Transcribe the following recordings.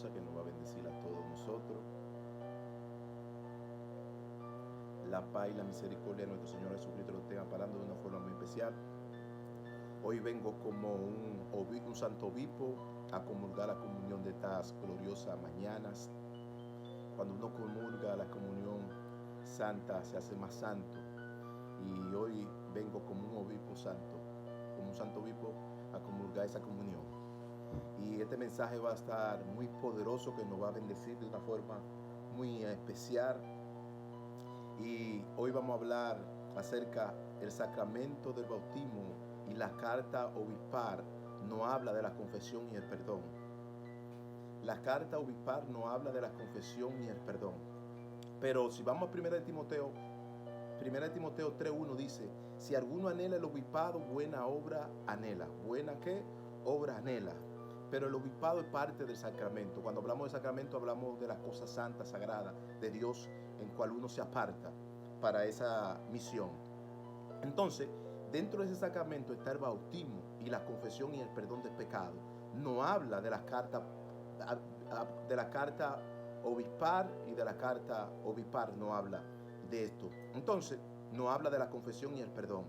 poderosa que nos va a bendecir a todos nosotros. La paz y la misericordia de nuestro Señor Jesucristo lo tenga parando de una forma muy especial. Hoy vengo como un santo obispo a comulgar la comunión de estas gloriosas mañanas. Cuando uno comulga la comunión santa, se hace más santo. Y hoy vengo como un obispo santo, como un santo obispo a comulgar esa comunión. Y este mensaje va a estar muy poderoso, que nos va a bendecir de una forma muy especial. Y hoy vamos a hablar acerca del sacramento del bautismo, y la carta obispal no habla de la confesión y el perdón. La carta obispal no habla de la confesión ni el perdón. Pero si vamos a 1 Timoteo 3:1 dice: si alguno anhela el obispado, buena obra anhela. ¿Buena qué? Obra anhela. Pero el obispado es parte del sacramento. Cuando hablamos de sacramento, hablamos de las cosas santas, sagradas de Dios, en cual uno se aparta para esa misión. Entonces, dentro de ese sacramento está el bautismo y la confesión y el perdón del pecado. No habla de la carta obispal, y de la carta obispal no habla de esto. Entonces, no habla de la confesión y el perdón.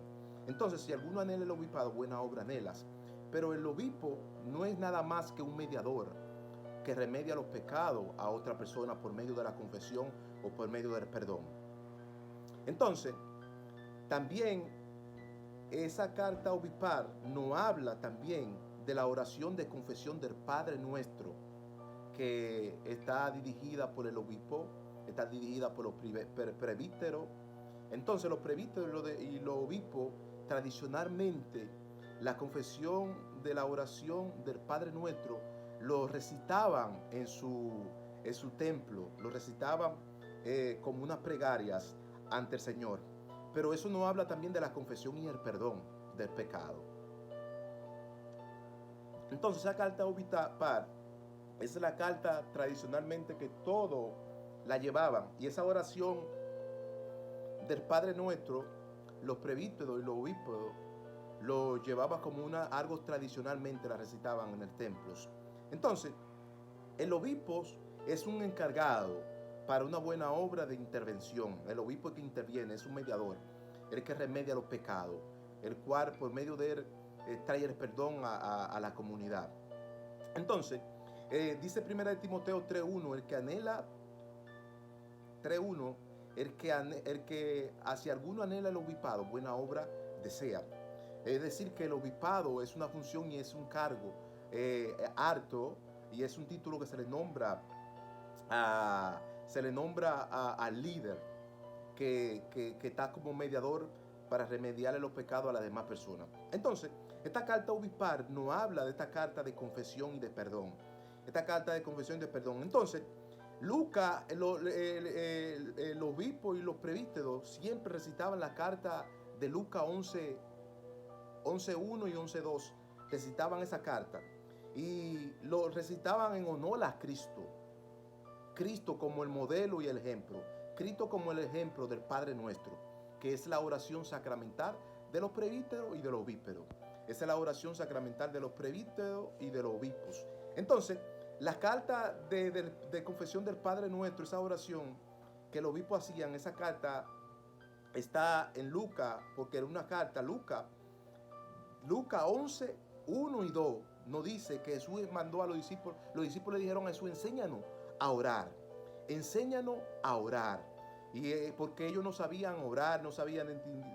Entonces, si alguno anhela el obispado, buena obra anhelas. Pero el obispo no es nada más que un mediador que remedia los pecados a otra persona por medio de la confesión o por medio del perdón. Entonces, también esa carta obispal no habla también de la oración de confesión del Padre Nuestro, que está dirigida por el obispo, está dirigida por los presbíteros. Entonces los presbíteros y los obispos, tradicionalmente, la confesión de la oración del Padre Nuestro lo recitaban en su templo, lo recitaban como unas plegarias ante el Señor. Pero eso no habla también de la confesión y el perdón del pecado. Entonces esa carta obispal es la carta tradicionalmente que todos la llevaban, y esa oración del Padre Nuestro, los presbíteros y los obispos lo llevaban como algo tradicionalmente la recitaban en el templo. Entonces, el obispo es un encargado para una buena obra de intervención. El obispo es que interviene, es un mediador, el que remedia los pecados, el cual por medio de él trae el perdón a la comunidad. Entonces, dice 1 Timoteo 3:1, el que anhela 3:1, el que hacia alguno anhela el obispado, buena obra desea. Es decir, que el obispado es una función y es un cargo harto, y es un título que se le nombra al líder que está como mediador para remediarle los pecados a las demás personas. Entonces, esta carta obispal no habla de esta carta de confesión y de perdón. Esta carta de confesión y de perdón. Entonces, Lucas, el obispo y los presbíteros siempre recitaban la carta de Lucas 11:1 y 11:2. Recitaban esa carta y lo recitaban en honor a Cristo. Cristo como el modelo y el ejemplo. Cristo como el ejemplo del Padre Nuestro, que es la oración sacramental de los presbíteros y de los obispos. Esa es la oración sacramental de los presbíteros y de los obispos. Entonces, la carta de confesión del Padre Nuestro, esa oración que los obispos hacían, esa carta está en Lucas, porque era una carta. Lucas 11:1 y 2 nos dice que Jesús mandó a los discípulos le dijeron a Jesús: enséñanos a orar, enséñanos a orar. Y porque ellos no sabían orar, no sabían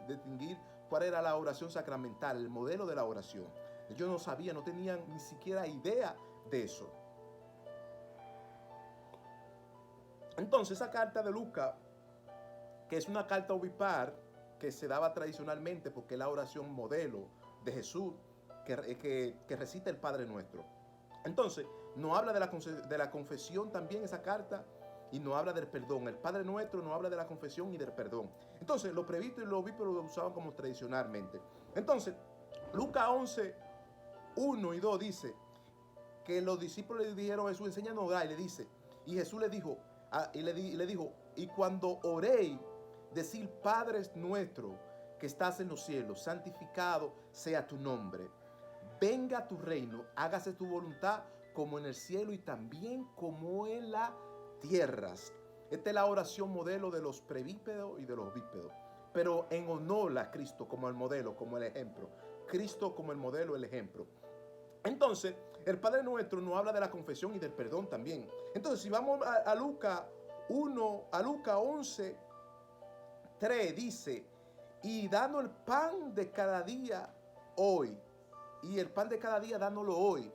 distinguir cuál era la oración sacramental, el modelo de la oración. Ellos no sabían, no tenían ni siquiera idea de eso. Entonces esa carta de Lucas, que es una carta obispal que se daba tradicionalmente porque es la oración modelo de Jesús que recita el Padre Nuestro. Entonces, no habla de la confesión también esa carta, y no habla del perdón. El Padre Nuestro no habla de la confesión y del perdón. Entonces, los presbíteros y los obispos lo usaban como tradicionalmente. Entonces, Lucas 11:1 y 2 dice que los discípulos le dijeron a Jesús: enséñanos a orar. Y le dice, y Jesús le dijo, le dijo: y cuando oréis, decir: Padre nuestro que estás en los cielos, santificado sea tu nombre. Venga tu reino, hágase tu voluntad como en el cielo y también como en las tierras. Esta es la oración modelo de los prevípedos y de los bípedos, pero en honor a Cristo como el modelo, como el ejemplo. Cristo como el modelo, el ejemplo. Entonces, el Padre Nuestro nos habla de la confesión y del perdón también. Entonces, si vamos a Lucas 1, a Lucas 11, 3, dice, y danos el pan de cada día hoy. Y el pan de cada día dánoslo hoy.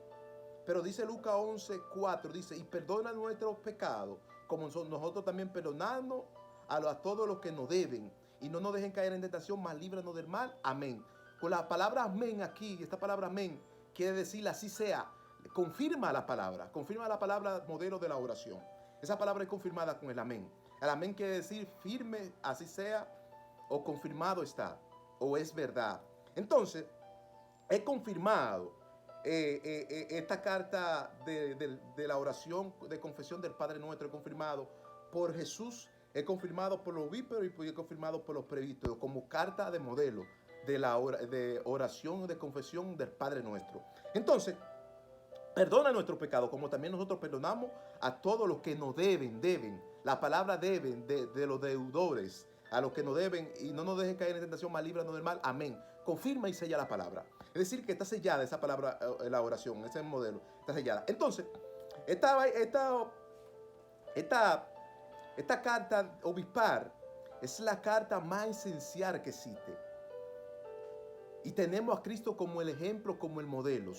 Pero dice Lucas 11, 4, dice, y perdona nuestros pecados, como nosotros también perdonamos a todos los que nos deben. Y no nos dejen caer en tentación, mas líbranos del mal. Amén. Con la palabra amén aquí, esta palabra amén, quiere decir así sea. Confirma la palabra modelo de la oración. Esa palabra es confirmada con el amén. El amén quiere decir firme, así sea, o confirmado está, o es verdad. Entonces, es confirmado esta carta de la oración de confesión del Padre Nuestro, es confirmado por Jesús, es confirmado por los bípedos y es confirmado por los presbíteros como carta de modelo de oración de confesión del Padre Nuestro. Entonces, perdona nuestros pecados, como también nosotros perdonamos a todos los que nos deben. La palabra deben de los deudores, a los que nos deben, y no nos dejen caer en tentación, mas líbranos del mal. Amén. Confirma y sella la palabra. Es decir, que está sellada esa palabra, la oración, ese modelo, está sellada. Entonces, esta carta obispal es la carta más esencial que existe. Y tenemos a Cristo como el ejemplo, como el modelo.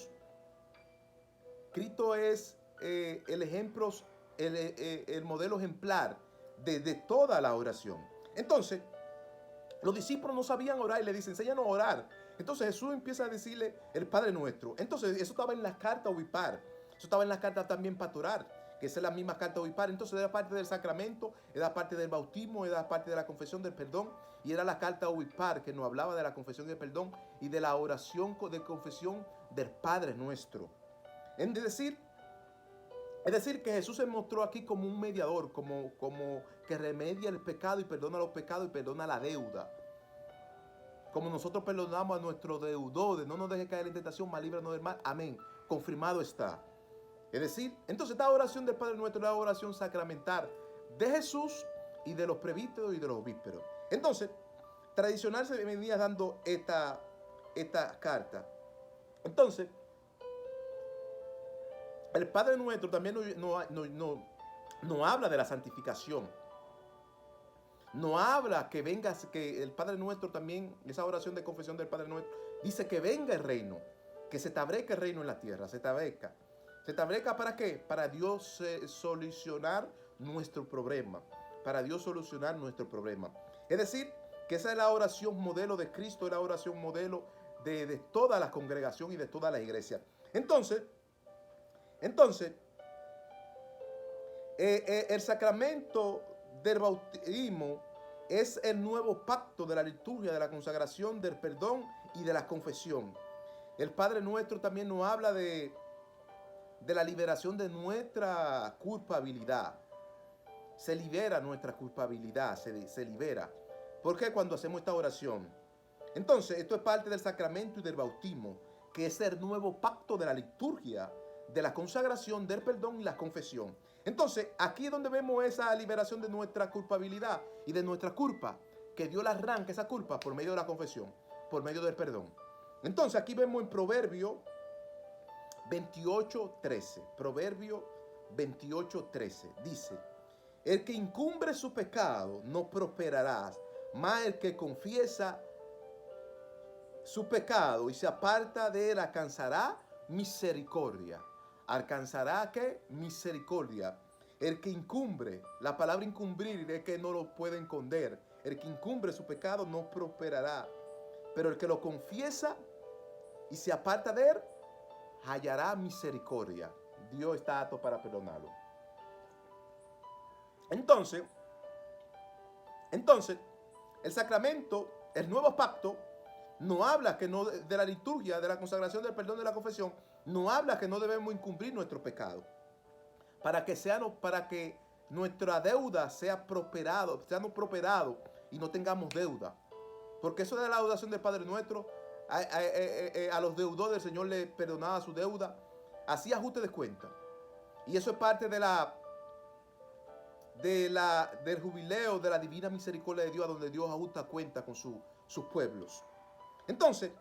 Cristo es el ejemplo, el modelo ejemplar de toda la oración. Entonces, los discípulos no sabían orar y le dicen, enséñanos a orar. Entonces Jesús empieza a decirle el Padre Nuestro. Entonces, eso estaba en la carta obispal. Eso estaba en la carta también pastoral, que es la misma carta obispal. Entonces, era parte del sacramento, era parte del bautismo, era parte de la confesión del perdón. Y era la carta obispal que nos hablaba de la confesión del perdón y de la oración de confesión del Padre Nuestro. Es decir, que Jesús se mostró aquí como un mediador, como que remedia el pecado y perdona los pecados y perdona la deuda. Como nosotros perdonamos a nuestros deudores, no nos deje caer en tentación, mas líbranos del mal. Amén. Confirmado está. Es decir, entonces esta oración del Padre Nuestro es la oración sacramental de Jesús y de los presbíteros y de los bípedos. Entonces, tradicional se venía dando esta carta. Entonces, el Padre Nuestro también no habla de la santificación. No habla que venga, que el Padre Nuestro también, esa oración de confesión del Padre Nuestro, dice que venga el reino, que se establezca el reino en la tierra, se establezca. ¿Se establezca para qué? Para Dios solucionar nuestro problema. Para Dios solucionar nuestro problema. Es decir, que esa es la oración modelo de Cristo, es la oración modelo de toda la congregación y de toda la iglesia. Entonces, el sacramento del bautismo es el nuevo pacto de la liturgia, de la consagración, del perdón y de la confesión. El Padre Nuestro también nos habla de la liberación de nuestra culpabilidad. Se libera nuestra culpabilidad, se libera. ¿Por qué cuando hacemos esta oración? Entonces, esto es parte del sacramento y del bautismo, que es el nuevo pacto de la liturgia, de la consagración, del perdón y la confesión. Entonces, aquí es donde vemos esa liberación de nuestra culpabilidad y de nuestra culpa, que Dios la arranca esa culpa por medio de la confesión, por medio del perdón. Entonces, aquí vemos en Proverbio 28:13. Proverbio 28:13 dice: el que incumbre su pecado no prosperará, mas el que confiesa su pecado y se aparta de él alcanzará misericordia. ¿Alcanzará qué? Misericordia. El que incumbre, la palabra incumbrir es que no lo puede esconder. El que incumbre su pecado no prosperará. Pero el que lo confiesa y se aparta de él, hallará misericordia. Dios está apto para perdonarlo. Entonces, el sacramento, el nuevo pacto, no habla que no de la liturgia, de la consagración, del perdón, de la confesión, no habla que no debemos incumplir nuestro pecado. Para que nuestra deuda sea prosperado, seamos prosperados y no tengamos deuda. Porque eso de la oración del Padre Nuestro, a los deudores el Señor le perdonaba su deuda. hacía ajuste de cuenta. Y eso es parte del jubileo de la divina misericordia de Dios, donde Dios ajusta cuenta con sus pueblos. Entonces,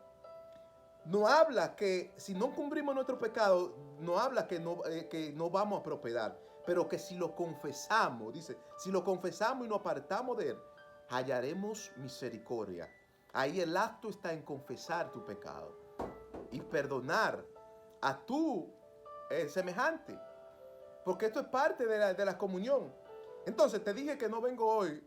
no habla que si no cumplimos nuestro pecado, no habla que no vamos a prosperar, pero que si lo confesamos, dice, si lo confesamos y nos apartamos de él, hallaremos misericordia. Ahí el acto está en confesar tu pecado y perdonar a tu semejante, porque esto es parte de la comunión. Entonces te dije que no vengo hoy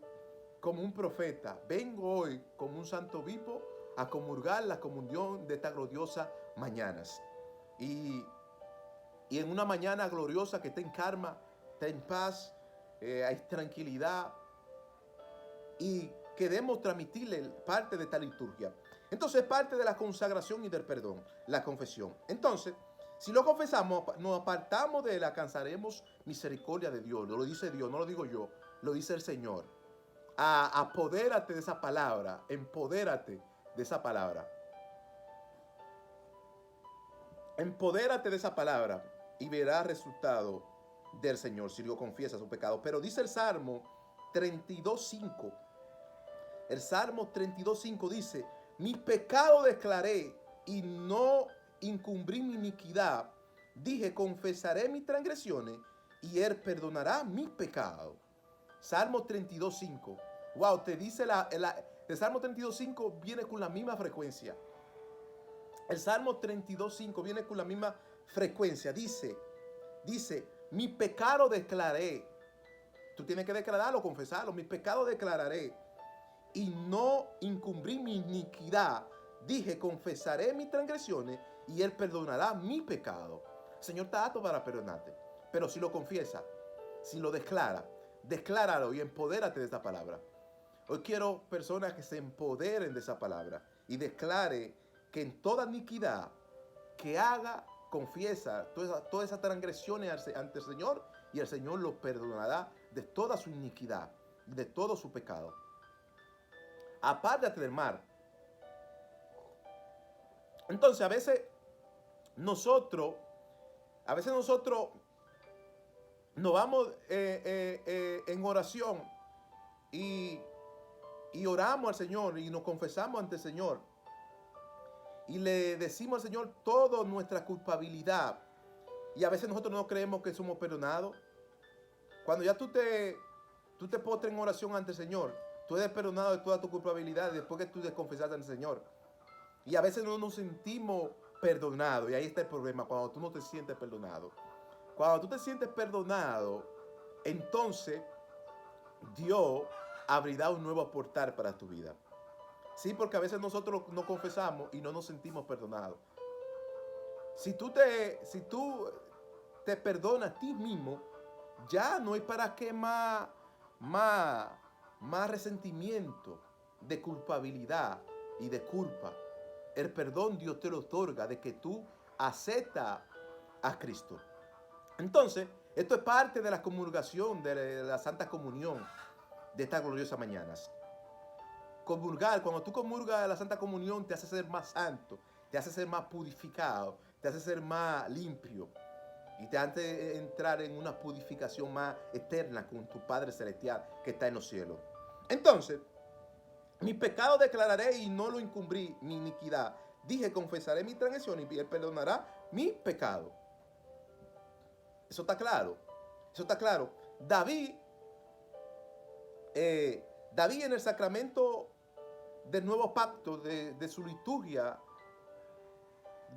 como un profeta, vengo hoy como un santo obispo a comulgar la comunión de esta gloriosa mañanas. Y en una mañana gloriosa que está en calma, está en paz, hay tranquilidad, y queremos transmitirle parte de esta liturgia. Entonces es parte de la consagración y del perdón, la confesión. Entonces, si lo confesamos, nos apartamos de él, alcanzaremos misericordia de Dios. Lo dice Dios, no lo digo yo, lo dice el Señor. Apodérate de esa palabra, empodérate de esa palabra. Empodérate de esa palabra y verás resultado del Señor si lo confiesa su pecado. Pero dice el Salmo 32:5. El Salmo 32:5 dice: mi pecado declaré y no encubrí mi iniquidad. Dije, confesaré mis transgresiones y él perdonará mis pecados. Salmo 32:5. Wow, te dice el Salmo 32:5 viene con la misma frecuencia. El Salmo 32:5 viene con la misma frecuencia. Dice, mi pecado declaré. Tú tienes que declararlo, confesarlo. Mi pecado declararé y no encubrí mi iniquidad. Dije, confesaré mis transgresiones y él perdonará mi pecado. El Señor está apto para perdonarte. Pero si lo confiesa, si lo declara, decláralo y empodérate de esa palabra. Hoy quiero personas que se empoderen de esa palabra y declare que en toda iniquidad que haga, confiesa todas esas transgresiones ante el Señor, y el Señor lo perdonará de toda su iniquidad, de todo su pecado. Apártate del mal. Entonces a veces nosotros nos vamos en oración y oramos al Señor y nos confesamos ante el Señor y le decimos al Señor toda nuestra culpabilidad, y a veces nosotros no creemos que somos perdonados. Cuando ya tú te postras en oración ante el Señor, tú eres perdonado de toda tu culpabilidad después que tú te confesaste ante el Señor. Y a veces no nos sentimos perdonados, y ahí está el problema, cuando tú no te sientes perdonado. Cuando tú te sientes perdonado, entonces Dios abrirá un nuevo portal para tu vida. Sí, porque a veces nosotros no confesamos y no nos sentimos perdonados. Si tú te perdonas a ti mismo, ya no hay para qué más resentimiento, de culpabilidad y de culpa. El perdón Dios te lo otorga de que tú aceptas a Cristo. Entonces, esto es parte de la comulgación, de la Santa Comunión de estas gloriosas mañanas. Comulgar, cuando tú comulgas la Santa Comunión, te hace ser más santo, te hace ser más purificado, te hace ser más limpio y te hace entrar en una purificación más eterna con tu Padre Celestial que está en los cielos. Entonces, mi pecado declararé y no lo encubrí, mi iniquidad. Dije, confesaré mi transgresión y él perdonará mi pecado. Eso está claro. Eso está claro. David en el sacramento del nuevo pacto, de su liturgia,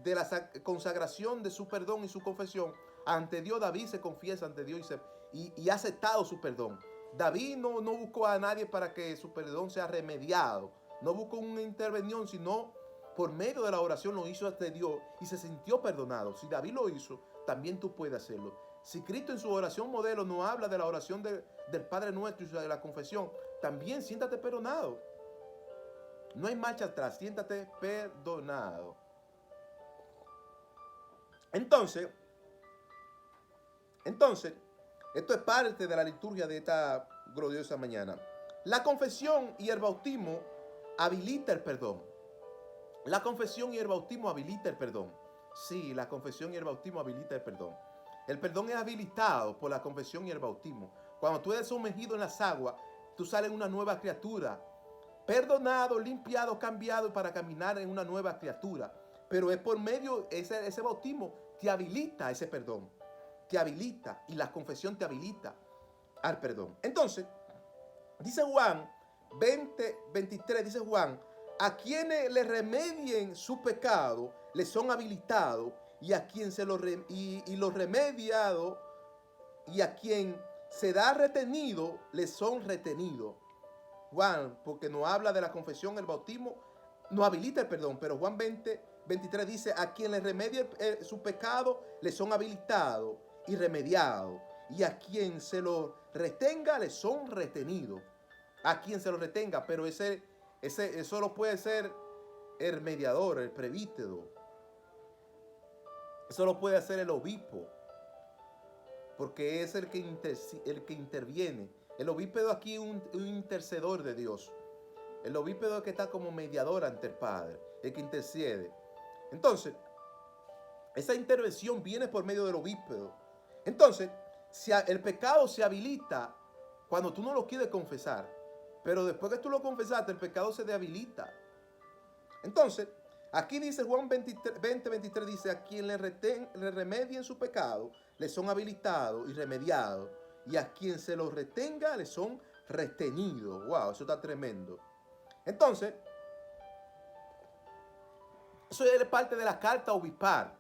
de la consagración de su perdón y su confesión, ante Dios, David se confiesa ante Dios y ha aceptado su perdón. David no buscó a nadie para que su perdón sea remediado. No buscó una intervención, sino por medio de la oración lo hizo ante Dios y se sintió perdonado. Si David lo hizo, también tú puedes hacerlo. Si Cristo en su oración modelo no habla de la oración del Padre Nuestro y de la confesión, también siéntate perdonado. No hay marcha atrás, siéntate perdonado. Entonces, esto es parte de la liturgia de esta gloriosa mañana. La confesión y el bautismo habilita el perdón. La confesión y el bautismo habilita el perdón. Sí, la confesión y el bautismo habilita el perdón. El perdón es habilitado por la confesión y el bautismo. Cuando tú eres sumergido en las aguas, tú sales una nueva criatura, perdonado, limpiado, cambiado para caminar en una nueva criatura. Pero es por medio, ese bautismo te habilita ese perdón, te habilita y la confesión te habilita al perdón. Entonces, dice Juan 20:23, dice Juan, a quienes le remedien su pecado, les son habilitados, y a quien se los remediado, y a quien se da retenido, les son retenidos. Juan, porque no habla de la confesión, el bautismo, no habilita el perdón, pero Juan 20:23 dice, a quien le remedie su pecado, le son habilitados y remediados, y a quien se lo retenga, le son retenidos. A quien se lo retenga, pero eso lo puede ser el mediador, el presbítero. Eso lo puede hacer el obispo, porque es el que interviene. El obispo aquí es un intercedor de Dios. El obispo es el que está como mediador ante el Padre, el que intercede. Entonces, esa intervención viene por medio del obispo. Entonces, si el pecado se habilita cuando tú no lo quieres confesar, pero después que tú lo confesaste, el pecado se deshabilita. Entonces, aquí dice Juan 20:23, dice, a quien le remedien su pecado, le son habilitados y remediados, y a quien se los retenga, le son retenidos. Wow, eso está tremendo. Entonces, eso es parte de la carta obispal.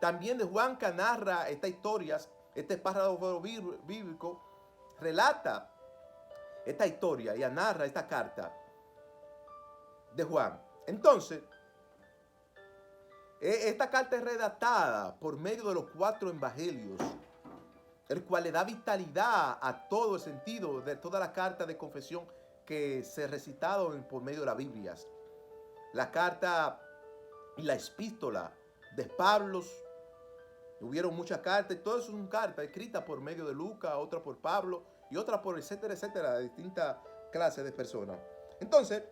También de Juan, que narra estas historias, este párrafo bíblico, relata esta historia y narra esta carta de Juan. Entonces, esta carta es redactada por medio de los 4 evangelios, el cual le da vitalidad a todo el sentido de toda la carta de confesión que se ha recitado por medio de las Biblias. La carta y la epístola de Pablo, hubieron muchas cartas, y todas son cartas escritas por medio de Lucas, otra por Pablo y otra por etcétera, etcétera, de distintas clases de personas. Entonces,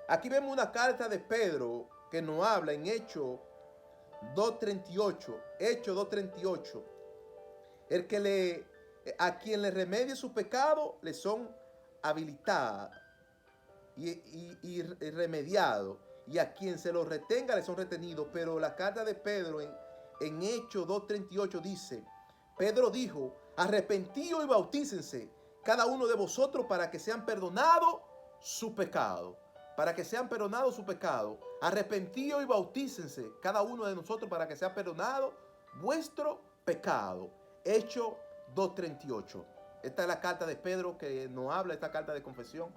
aquí vemos una carta de Pedro que nos habla en Hechos 2:38. Hechos 2:38. A quien le remedie su pecado, le son habilitadas y remediados. Y a quien se los retenga, le son retenidos. Pero la carta de Pedro en Hechos 2:38 dice, Pedro dijo, arrepentíos y bautícense cada uno de vosotros para que sean perdonados su pecado. Para que sean perdonados su pecado. Arrepentíos y bautícense cada uno de nosotros para que sea perdonado vuestro pecado. Hechos 2:38. Esta es la carta de Pedro que nos habla, esta carta de confesión.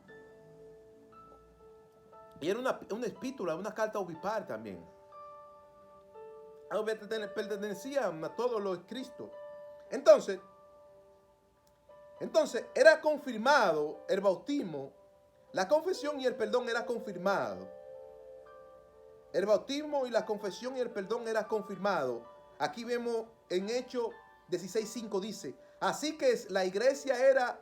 Y era una epístola, una carta obispal también. Pertenecían a todos los Cristo. Entonces era confirmado el bautismo, la confesión y el perdón era confirmado. El bautismo y la confesión y el perdón era confirmado. Aquí vemos en Hechos 16:5 dice, así que la iglesia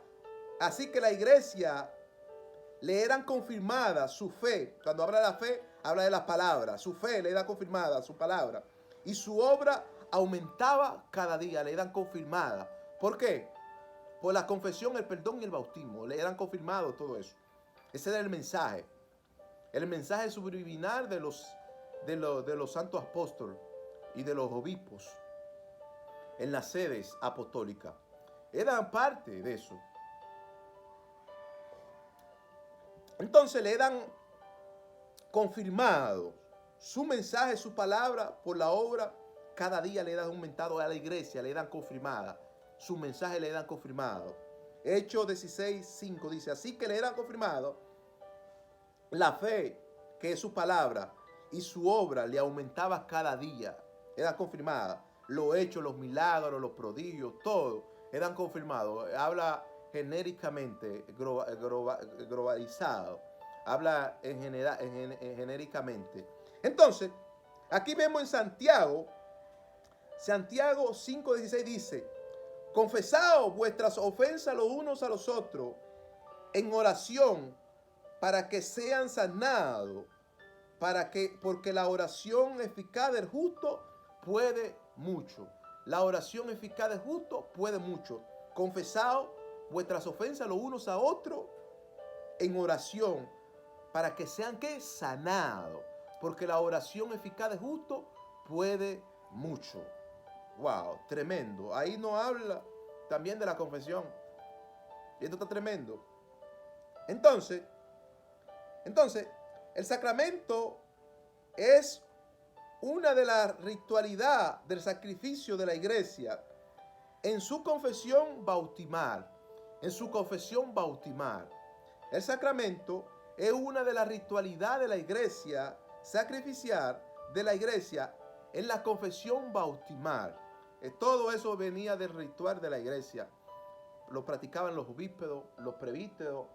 le eran confirmadas su fe. Cuando habla de la fe, habla de las palabras. Su fe le era confirmada, su palabra. Y su obra aumentaba cada día, le eran confirmadas. ¿Por qué? Por la confesión, el perdón y el bautismo. Le eran confirmados todo eso. Ese era el mensaje. El mensaje subliminal de los santos apóstoles y de los obispos en las sedes apostólicas. Eran parte de eso. Entonces le eran confirmado su mensaje, su palabra por la obra. Cada día le dan aumentado a la iglesia, le dan confirmada. Su mensaje le dan confirmado. Hechos 16:5 dice, así que le eran confirmado la fe, que es su palabra, y su obra le aumentaba cada día. Era confirmada. Los hechos, los milagros, los prodigios, todo eran confirmados. Habla genéricamente, globalizado. Habla genéricamente. Entonces, aquí vemos en Santiago 5:16 dice, confesaos vuestras ofensas los unos a los otros en oración para que sean sanados. porque la oración eficaz del justo puede mucho. La oración eficaz del justo puede mucho. Confesad vuestras ofensas los unos a otros en oración, para que sean ¿qué? Sanados. Porque la oración eficaz del justo puede mucho. Wow, tremendo. Ahí nos habla también de la confesión. Y esto está tremendo. Entonces, el sacramento es una de las ritualidades del sacrificio de la iglesia en su confesión bautismal. En su confesión bautismal. El sacramento es una de las ritualidades de la iglesia sacrificial de la iglesia en la confesión bautismal. Todo eso venía del ritual de la iglesia. Lo practicaban los obispos, los presbíteros.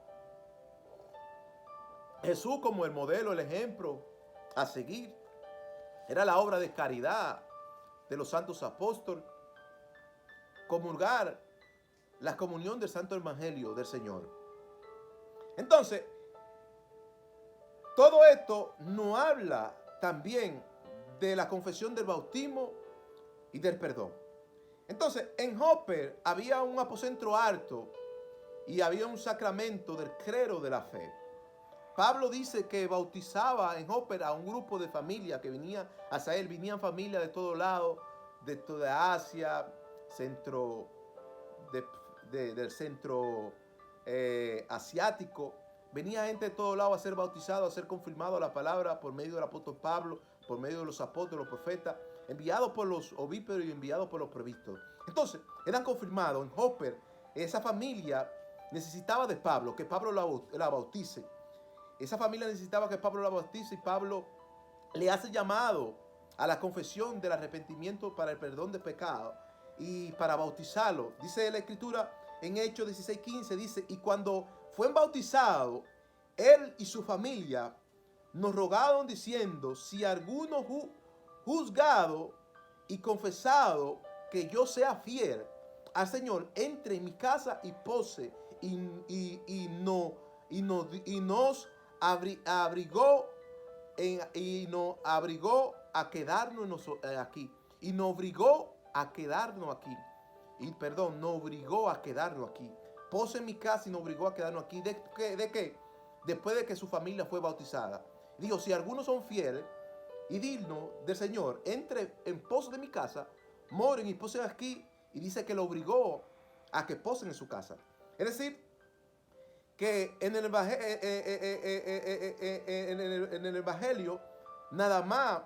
Jesús como el modelo, el ejemplo a seguir. Era la obra de caridad de los santos apóstoles. Comulgar la comunión del Santo Evangelio del Señor. Entonces, todo esto nos habla también de la confesión del bautismo y del perdón. Entonces, en Joppe había un aposento alto y había un sacramento del clero de la fe. Pablo dice que bautizaba en Joppe a un grupo de familia que venía hacia él. Venían familias de todos lados, de toda Asia, del centro asiático. Venía gente de todos lados a ser bautizado, a ser confirmado a la palabra por medio del apóstol Pablo, por medio de los apóstoles, los profetas, enviados por los obispos y enviados por los presbíteros. Entonces, eran confirmados en Joppe. Esa familia necesitaba de Pablo, que Pablo la bautice. Esa familia necesitaba que Pablo la bautice y Pablo le hace llamado a la confesión del arrepentimiento para el perdón de pecado y para bautizarlo. Dice la Escritura en Hechos 16:15, dice, y cuando fue bautizado, él y su familia nos rogaron diciendo, si alguno juzgado y confesado que yo sea fiel al Señor, entre en mi casa y pose y nos abrigó a quedarnos aquí. Y nos obligó a quedarnos aquí. Nos obligó a quedarnos aquí. Pose en mi casa y nos obligó a quedarnos aquí. ¿De qué? Después de que su familia fue bautizada. Dijo, si algunos son fieles y dignos del Señor, entre en pos de mi casa, moren y posen aquí. Y dice que lo obligó a que posen en su casa. Es decir, que en el Evangelio, nada más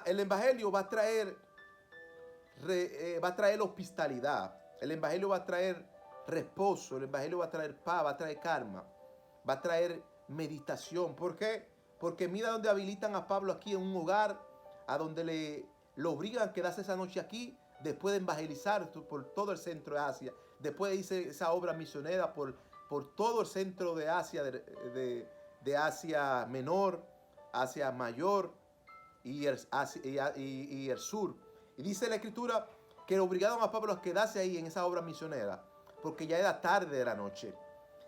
el Evangelio va a traer hospitalidad. El Evangelio va a traer reposo. El Evangelio va a traer paz, va a traer calma, va a traer meditación. ¿Por qué? Porque mira donde habilitan a Pablo aquí en un hogar, a donde lo obligan a quedarse esa noche aquí, después de evangelizar por todo el centro de Asia. Después hice esa obra misionera por todo el centro de Asia, de Asia Menor, Asia Mayor y el sur. Y dice la Escritura que obligaron a Pablo a quedarse ahí en esa obra misionera, porque ya era tarde de la noche.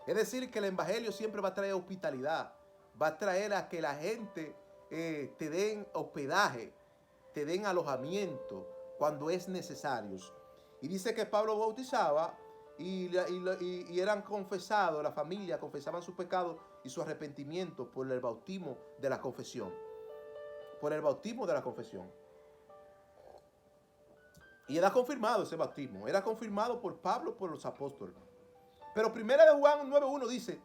Es decir, que el Evangelio siempre va a traer hospitalidad, va a traer a que la gente te den hospedaje, te den alojamiento cuando es necesario. Y dice que Pablo bautizaba y eran confesados, la familia confesaban sus pecados y su arrepentimiento por el bautismo de la confesión. Por el bautismo de la confesión. Y era confirmado ese bautismo, era confirmado por Pablo, por los apóstoles. Pero 1 Juan 9:1 dice,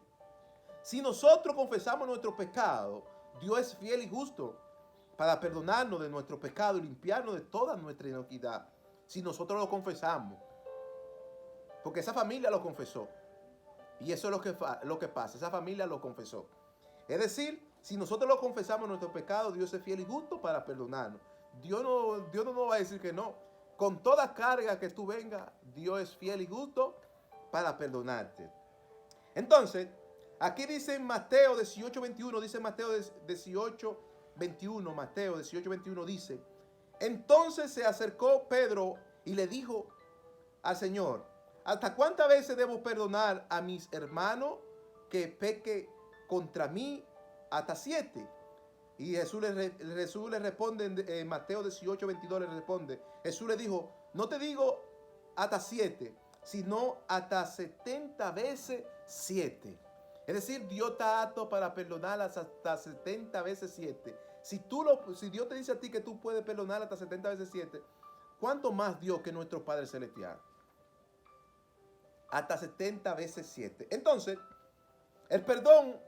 si nosotros confesamos nuestros pecados, Dios es fiel y justo para perdonarnos de nuestros pecados y limpiarnos de toda nuestra iniquidad. Si nosotros lo confesamos. Porque esa familia lo confesó. Y eso es lo que pasa. Esa familia lo confesó. Es decir, si nosotros lo confesamos nuestros pecados, Dios es fiel y justo para perdonarnos. Dios no nos va a decir que no. Con toda carga que tú vengas, Dios es fiel y justo para perdonarte. Entonces, aquí dice en Mateo 18:21, dice Mateo 18:21 dice, entonces se acercó Pedro y le dijo al Señor, ¿hasta cuántas veces debo perdonar a mis hermanos que peque contra mí hasta 7. Y Jesús le responde en Mateo 18, 22 le responde. Jesús le dijo, no te digo hasta 7, sino hasta 70 veces 7. Es decir, Dios está apto para perdonar hasta 70 veces 7. Si Dios te dice a ti que tú puedes perdonar hasta 70 veces 7, ¿cuánto más Dios que nuestro Padre Celestial? Hasta 70 veces 7. Entonces, el perdón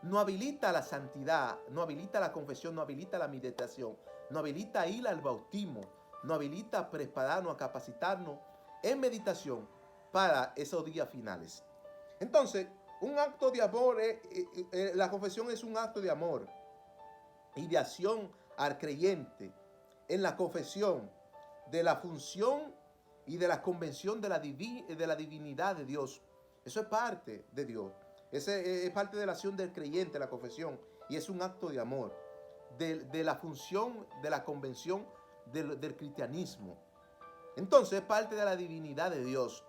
no habilita la santidad, no habilita la confesión, no habilita la meditación, no habilita ir al bautismo, no habilita a prepararnos, a capacitarnos en meditación para esos días finales. Entonces, un acto de amor, la confesión es un acto de amor y de acción al creyente en la confesión de la función y de la convención de la divinidad de Dios. Eso es parte de Dios. Ese es parte de la acción del creyente, la confesión, y es un acto de amor, de la función de la convención del cristianismo. Entonces es parte de la divinidad de Dios.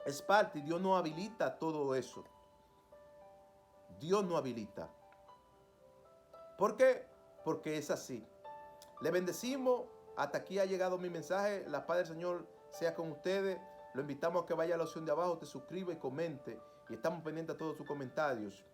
Es parte, Dios no habilita todo eso. Dios no habilita. ¿Por qué? Porque es así. Le bendecimos. Hasta aquí ha llegado mi mensaje. La paz del Señor sea con ustedes. Lo invitamos a que vaya a la opción de abajo, te suscriba y comente. Y estamos pendientes a todos sus comentarios.